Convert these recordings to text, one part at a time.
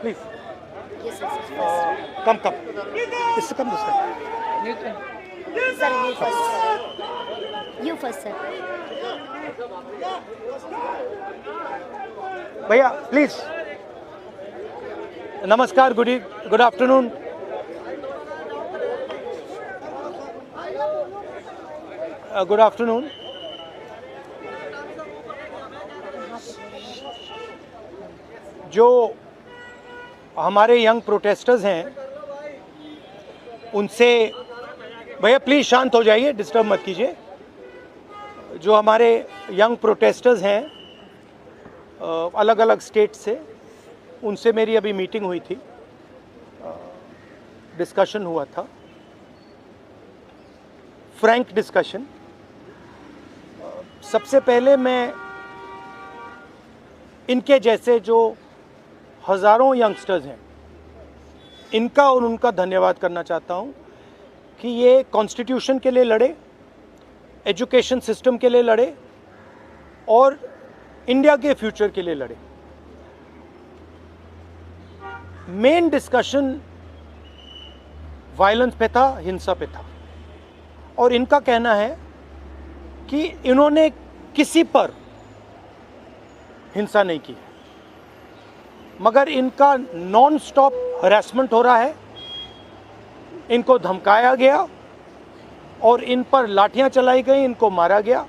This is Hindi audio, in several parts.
Please. Yes, sir. Come. इससे कम दूसरा. Sir, you first. You first, sir. भैया प्लीज. नमस्कार. Good afternoon. Good afternoon. जो हमारे यंग प्रोटेस्टर्स हैं उनसे, भैया प्लीज़ शांत हो जाइए, डिस्टर्ब मत कीजिए. जो हमारे यंग प्रोटेस्टर्स हैं अलग अलग स्टेट से, उनसे मेरी अभी मीटिंग हुई थी, डिस्कशन हुआ था, फ्रैंक डिस्कशन. सबसे पहले मैं इनके जैसे जो हज़ारों यंगस्टर्स हैं इनका और उनका धन्यवाद करना चाहता हूं कि ये कॉन्स्टिट्यूशन के लिए लड़े, एजुकेशन सिस्टम के लिए लड़े और इंडिया के फ्यूचर के लिए लड़े. मेन डिस्कशन वायलेंस पे था, हिंसा पे था, और इनका कहना है कि इन्होंने किसी पर हिंसा नहीं की, मगर इनका नॉन स्टॉप हरासमेंट हो रहा है, इनको धमकाया गया और इन पर लाठियां चलाई गई, इनको मारा गया.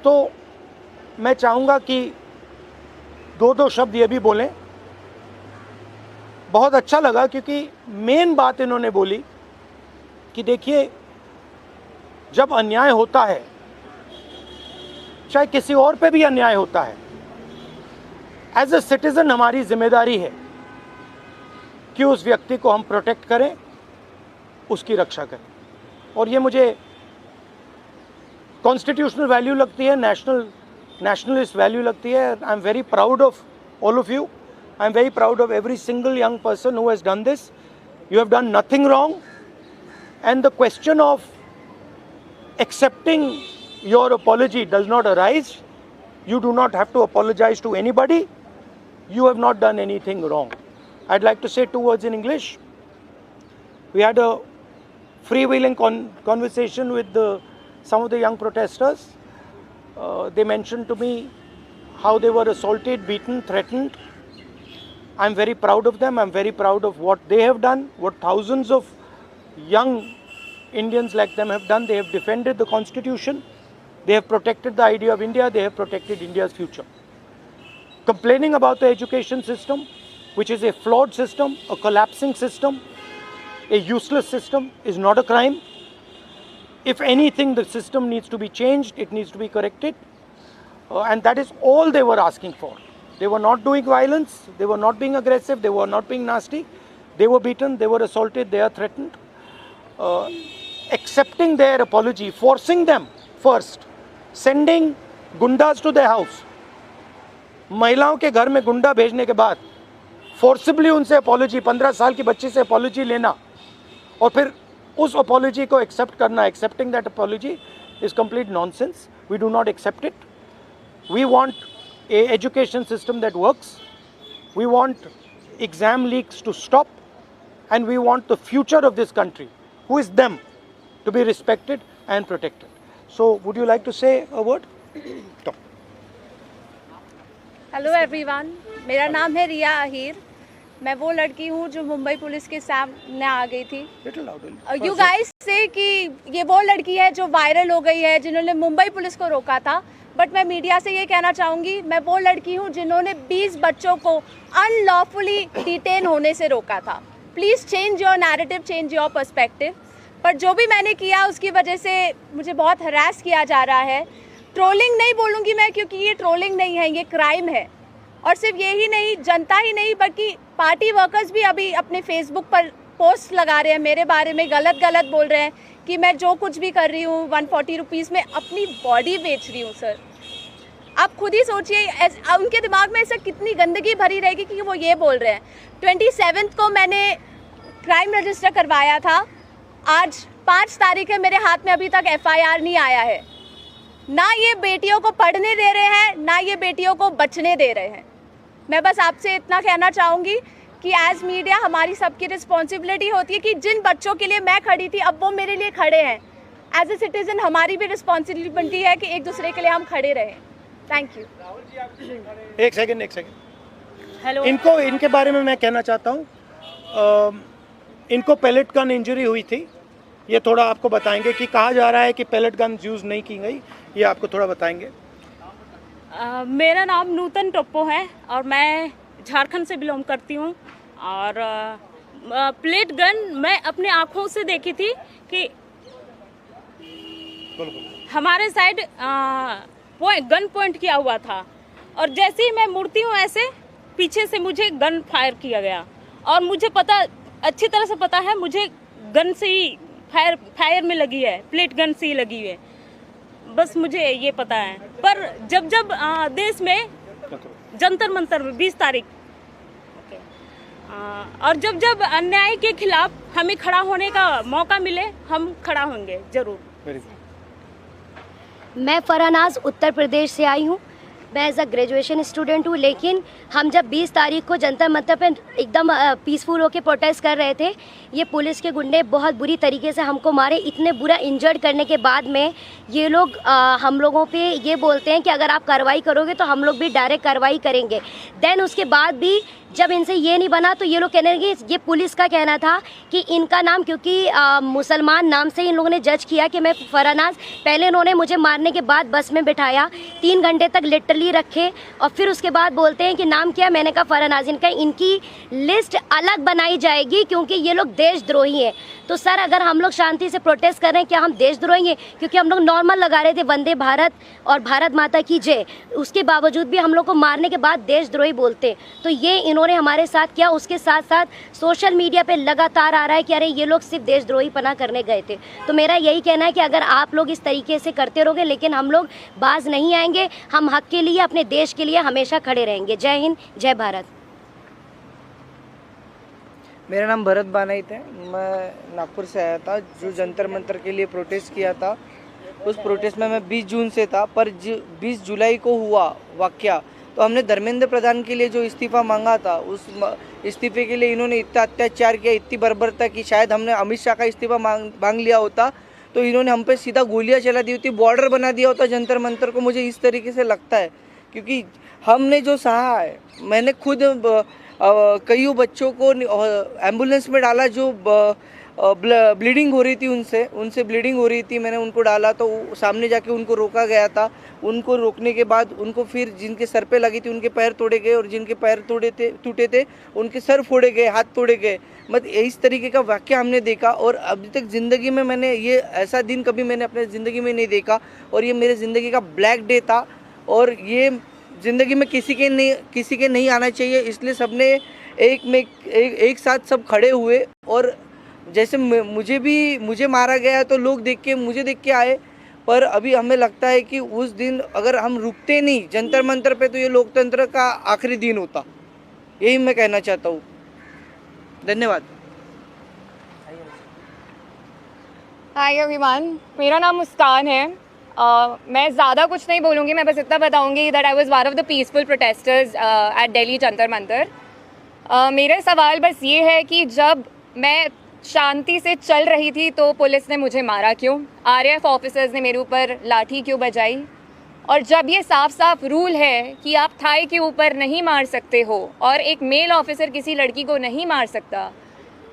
तो मैं चाहूँगा कि दो शब्द ये भी बोलें. बहुत अच्छा लगा क्योंकि मेन बात इन्होंने बोली कि देखिए, जब अन्याय होता है, चाहे किसी और पे भी अन्याय होता है, एज ए सिटीजन हमारी जिम्मेदारी है कि उस व्यक्ति को हम प्रोटेक्ट करें, उसकी रक्षा करें. और ये मुझे कॉन्स्टिट्यूशनल वैल्यू लगती है, नेशनलिस्ट वैल्यू लगती है. I am very proud of all of you. I am very proud of every single young person who has done this. You have done nothing wrong, and the question of accepting your apology does not arise. You do not have to apologize to anybody. You have not done anything wrong. I'd like to say two words in English. We had a freewheeling conversation with some of the young protesters. They mentioned to me how they were assaulted, beaten, threatened. I'm very proud of them. I'm very proud of what they have done, what thousands of young Indians like them have done. They have defended the Constitution. They have protected the idea of India. They have protected India's future. Complaining about the education system, which is a flawed system, a collapsing system, a useless system, is not a crime. If anything, the system needs to be changed. It needs to be corrected. And that is all they were asking for. They were not doing violence. They were not being aggressive. They were not being nasty. They were beaten. They were assaulted. They are threatened. Accepting their apology, forcing them first, sending गुंडाज to their house. महिलाओं के घर में गुंडा भेजने के बाद फोर्सिबली उनसे अपॉलॉजी, 15 साल की बच्ची से अपॉलॉजी लेना और फिर उस अपॉलॉजी को एक्सेप्ट करना, accepting that apology is complete nonsense. We do not accept it. We want a education system that works. We want exam leaks to stop, and we want the future of this country, who is them, to be respected and protected. So would you like to say a word? Talk. Hello everyone, मेरा नाम है रिया अहीर. मैं वो लड़की हूँ जो मुंबई पुलिस के सामने आ गई थी. यू गाइस से कि ये वो लड़की है जो वायरल हो गई है, जिन्होंने मुंबई पुलिस को रोका था. बट मैं मीडिया से ये कहना चाहूँगी, मैं वो लड़की हूँ जिन्होंने 20 बच्चों को अनलॉफुली डिटेन होने से रोका था. Please change your narrative, change your perspective. पर जो भी मैंने किया उसकी वजह से मुझे बहुत हरास किया जा रहा है. ट्रोलिंग नहीं बोलूँगी मैं, क्योंकि ये ट्रोलिंग नहीं है, ये क्राइम है. और सिर्फ यही नहीं, जनता ही नहीं बल्कि पार्टी वर्कर्स भी अभी अपने फेसबुक पर पोस्ट लगा रहे हैं, मेरे बारे में गलत बोल रहे हैं कि मैं जो कुछ भी कर रही हूँ 140 रुपीज़ में अपनी बॉडी बेच रही हूँ. सर आप खुद ही सोचिए, उनके दिमाग में ऐसा कितनी गंदगी भरी रहेगी कि वो ये बोल रहे हैं. 27 को मैंने क्राइम रजिस्टर करवाया था. आज 5 तारीख है, मेरे हाथ में अभी तक FIR नहीं आया है. ना ये बेटियों को पढ़ने दे रहे हैं, ना ये बेटियों को बचने दे रहे हैं। मैं बस आपसे इतना कहना चाहूँगी कि एज मीडिया हमारी सबकी रिस्पॉन्सिबिलिटी होती है कि जिन बच्चों के लिए मैं खड़ी थी अब वो मेरे लिए खड़े हैं। एज ए सिटीजन हमारी भी रिस्पॉन्सिबिलिटी है कि एक दूसरे के लिए हम खड़े रहें। Thank you. एक सेकंड हेलो, इनके बारे में मैं कहना चाहता हूँ। इनको पेलेट गन इंजरी हुई थी, ये थोड़ा आपको बताएंगे कि कहा जा रहा है कि पेलेट गन यूज़ नहीं की गई, ये आपको थोड़ा बताएंगे। मेरा नाम नूतन टोप्पो है और मैं झारखंड से बिलोंग करती हूँ। और प्लेट गन मैं अपने आँखों से देखी थी कि हमारे साइड गन पॉइंट किया हुआ था और जैसे ही मैं मुड़ती हूँ ऐसे पीछे से मुझे गन फायर किया गया और मुझे पता, अच्छी तरह से पता है मुझे गन से ही फायर में लगी है, प्लेट गन से ही लगी है, बस मुझे ये पता है। पर जब देश में जंतर मंतर में 20 तारीख और जब अन्याय के खिलाफ हमें खड़ा होने का मौका मिले हम खड़ा होंगे जरूर। मैं फरानाज उत्तर प्रदेश से आई हूँ। मैं एज अ ग्रेजुएशन स्टूडेंट हूँ, लेकिन हम जब 20 तारीख को जंतर मंतर पे एकदम पीसफुल होकर प्रोटेस्ट कर रहे थे, ये पुलिस के गुंडे बहुत बुरी तरीके से हमको मारे। इतने बुरा इंजर्ड करने के बाद में ये लोग हम लोगों पे ये बोलते हैं कि अगर आप कार्रवाई करोगे तो हम लोग भी डायरेक्ट कार्रवाई करेंगे। देन उसके बाद भी जब इनसे ये नहीं बना तो ये लोग कहने लगे, ये पुलिस का कहना था कि इनका नाम क्योंकि मुसलमान नाम से इन लोगों ने जज किया कि मैं फरानाज। पहले इन्होंने मुझे मारने के बाद बस में बिठाया, 3 घंटे तक लिटरली रखे और फिर उसके बाद बोलते हैं कि नाम क्या। मैंने कहा फरानाज। इनकी लिस्ट अलग बनाई जाएगी क्योंकि ये लोग देशद्रोही हैं। तो सर अगर हम लोग शांति से प्रोटेस्ट कर रहे हैं, क्या हम देशद्रोही हैं? क्योंकि हम लोग नॉर्मल लगा रहे थे वंदे भारत और भारत माता की जय, उसके बावजूद भी हम लोग को मारने के बाद देशद्रोही बोलते। तो ये इन्होंने हमारे साथ किया। उसके साथ साथ सोशल मीडिया पे लगातार आ रहा है कि अरे ये लोग सिर्फ देशद्रोही पना करने गए थे। तो मेरा यही कहना है कि अगर आप लोग इस तरीके से करते रहोगे, लेकिन हम लोग बाज नहीं आएंगे। हम हक के लिए, अपने देश के लिए हमेशा खड़े रहेंगे। जय हिंद, जय भारत। मेरा नाम भरत बानाइत है। मैं नागपुर से आया था जो जंतर मंतर के लिए प्रोटेस्ट किया था। उस प्रोटेस्ट में मैं 20 जून से था, पर 20 जुलाई को हुआ वाक़या तो हमने धर्मेंद्र प्रधान के लिए जो इस्तीफ़ा मांगा था, उस इस्तीफ़े के लिए इन्होंने इतना अत्याचार किया, इतनी बर्बरता की। शायद हमने अमित शाह का इस्तीफ़ा मांग लिया होता तो इन्होंने हम पे सीधा गोलियां चला दी होती, बॉर्डर बना दिया होता जंतर मंतर को। मुझे इस तरीके से लगता है क्योंकि हमने जो सहा है, मैंने खुद कई बच्चों को एम्बुलेंस में डाला जो ब्लीडिंग हो रही थी, उनसे ब्लीडिंग हो रही थी। मैंने उनको डाला तो सामने जाके उनको रोका गया था। उनको रोकने के बाद उनको फिर जिनके सर पे लगी थी उनके पैर तोड़े गए और जिनके पैर टूटे थे उनके सर फोड़े गए, हाथ तोड़े गए। मतलब इस तरीके का वाक़या हमने देखा और अभी तक ज़िंदगी में मैंने ये ऐसा दिन कभी मैंने अपने ज़िंदगी में नहीं देखा और ये मेरे ज़िंदगी का ब्लैक डे था और ये ज़िंदगी में किसी के नहीं आना चाहिए। इसलिए सबने एक साथ सब खड़े हुए और जैसे मुझे मारा गया तो लोग मुझे देख के आए, पर अभी हमें लगता है कि उस दिन अगर हम रुकते नहीं जंतर मंतर पे तो ये लोकतंत्र का आखिरी दिन होता। यही मैं कहना चाहता हूँ। धन्यवाद। हाय एवरीवन, मेरा नाम मुस्कान है। मैं ज़्यादा कुछ नहीं बोलूँगी, मैं बस इतना बताऊँगी that I was one of the peaceful protesters at Delhi Jantar Mantar. मेरा सवाल बस ये है कि जब मैं शांति से चल रही थी तो पुलिस ने मुझे मारा क्यों? आरएएफ ऑफिसर्स ने मेरे ऊपर लाठी क्यों बजाई? और जब ये साफ साफ रूल है कि आप थाई के ऊपर नहीं मार सकते हो और एक मेल ऑफिसर किसी लड़की को नहीं मार सकता,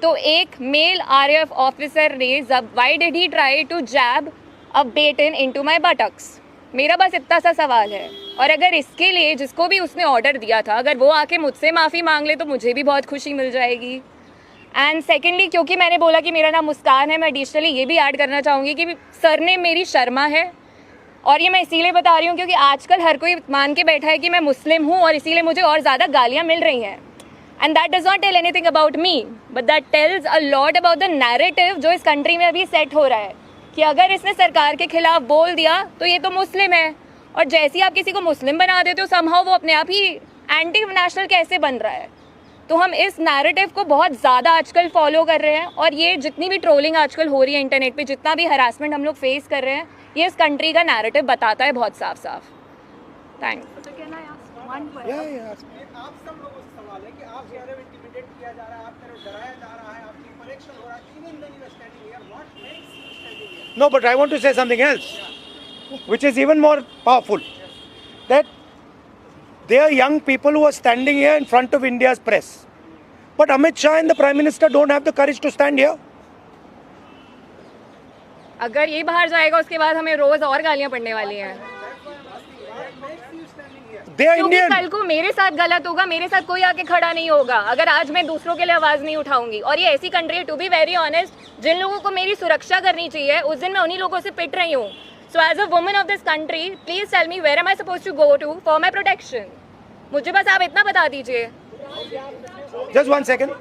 तो एक मेल आरएएफ ऑफिसर ने why did he try to jab a baton into my buttocks? मेरा बस इतना सा सवाल है। और अगर इसके लिए जिसको भी उसने ऑर्डर दिया था, अगर वो आके मुझसे माफ़ी मांग ले तो मुझे भी बहुत खुशी मिल जाएगी। एंड सेकेंडली, क्योंकि मैंने बोला कि मेरा नाम मुस्कान है, मैं एडिशनली ये भी ऐड करना चाहूँगी कि सर ने मेरी शर्मा है। और ये मैं इसीलिए बता रही हूँ क्योंकि आजकल हर कोई मान के बैठा है कि मैं मुस्लिम हूँ और इसीलिए मुझे और ज़्यादा गालियाँ मिल रही हैं। And that does not tell anything about me, but that tells a lot about the narrative जो इस कंट्री में अभी सेट हो रहा है कि अगर इसने सरकार के खिलाफ बोल दिया तो ये तो मुस्लिम है, और जैसे ही आप किसी को मुस्लिम बना देते हो समहाउ वो अपने आप ही एंटी नेशनल कैसे बन रहा है। तो हम इस नैरेटिव को बहुत ज़्यादा आजकल फॉलो कर रहे हैं और ये जितनी भी ट्रोलिंग आजकल हो रही है इंटरनेट पे, जितना भी हरासमेंट हम लोग फेस कर रहे हैं, ये इस कंट्री का नैरेटिव बताता है बहुत साफ साफ। थैंक्स। आप सब लोगों से सवाल है कि आप कह रहे हो इंटिमिडेट किया जा रहा है, आप कह रहे हो डराया जा रहा है, आपकी परीक्षा हो रहा है, even when you are standing here, what makes you standing here? No, but I want to say something else, which is even more powerful. That there are young people who are standing here in front of India's press, but Amit Shah and the Prime Minister don't have the courage to stand here. अगर ये बाहर जाएगा उसके बाद हमें रोज और गालियां पड़ने वाली हैं। They are क्योंकि Indian. कल को मेरे साथ गलत होगा, मेरे साथ कोई आके खड़ा नहीं होगा अगर आज मैं दूसरों के लिए आवाज नहीं उठाऊंगी। और ये ऐसी कंट्री है, टू बी वेरी ऑनेस्ट, जिन लोगों को मेरी सुरक्षा करनी चाहिए उस दिन मैं उन्हीं लोगों से पिट रही हूँ। So as a woman of this country, please tell me where am I suppose to go to for my protection. मुझे बस आप इतना बता दीजिए। Just 1 second.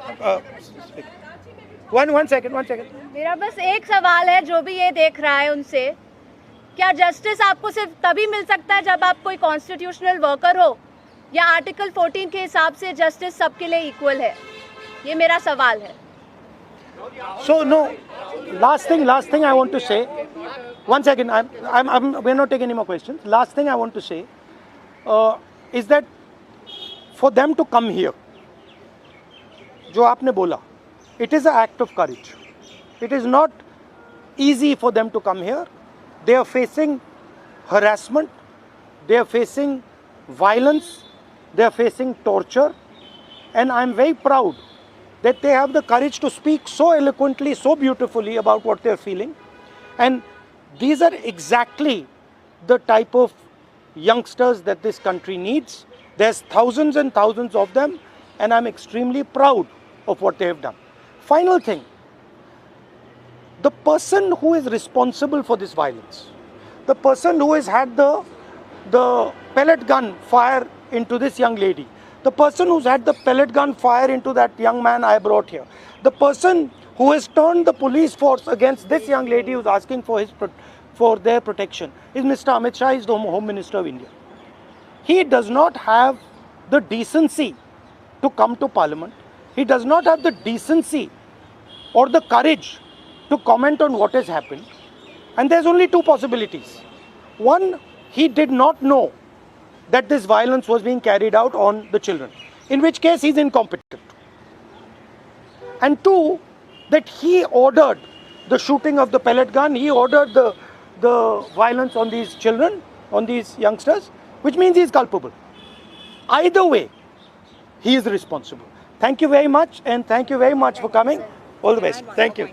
One second. मेरा बस एक सवाल है जो भी ये देख रहा है उनसे, क्या जस्टिस आपको सिर्फ तभी मिल सकता है जब आप कोई कॉन्स्टिट्यूशनल वर्कर हो, या आर्टिकल 14 के हिसाब से जस्टिस सबके लिए इक्वल है? ये मेरा सवाल है। So no, last thing I want to say. 1 second, we're not taking any more questions. Last thing I want to say is that for them to come here, जो आपने बोला, it is an act of courage. It is not easy for them to come here. They are facing harassment, they are facing violence, they are facing torture, and I'm very proud that they have the courage to speak so eloquently, so beautifully about what they're feeling. And these are exactly the type of youngsters that this country needs. There's thousands and thousands of them, and I'm extremely proud of what they have done. Final thing, the person who is responsible for this violence, the person who has had the pellet gun fire into this young lady, the person who's had the pellet gun fire into that young man I brought here, the person who has turned the police force against this young lady who's asking for their protection is Mr. Amit Shah, is the Home Minister of India. He does not have the decency to come to Parliament. He does not have the decency or the courage to comment on what has happened. And there's only two possibilities. One, he did not know that this violence was being carried out on the children, in which case he's incompetent. And two, that he ordered the shooting of the pellet gun, he ordered the violence on these children, on these youngsters, which means he is culpable. Either way, he is responsible. Thank you very much, and thank you very much for coming. All the best. Thank you.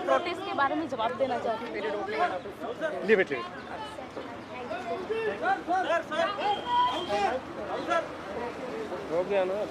Protest के बारे में जवाब देना चाहती हूँ। Leave it. हो गया ना।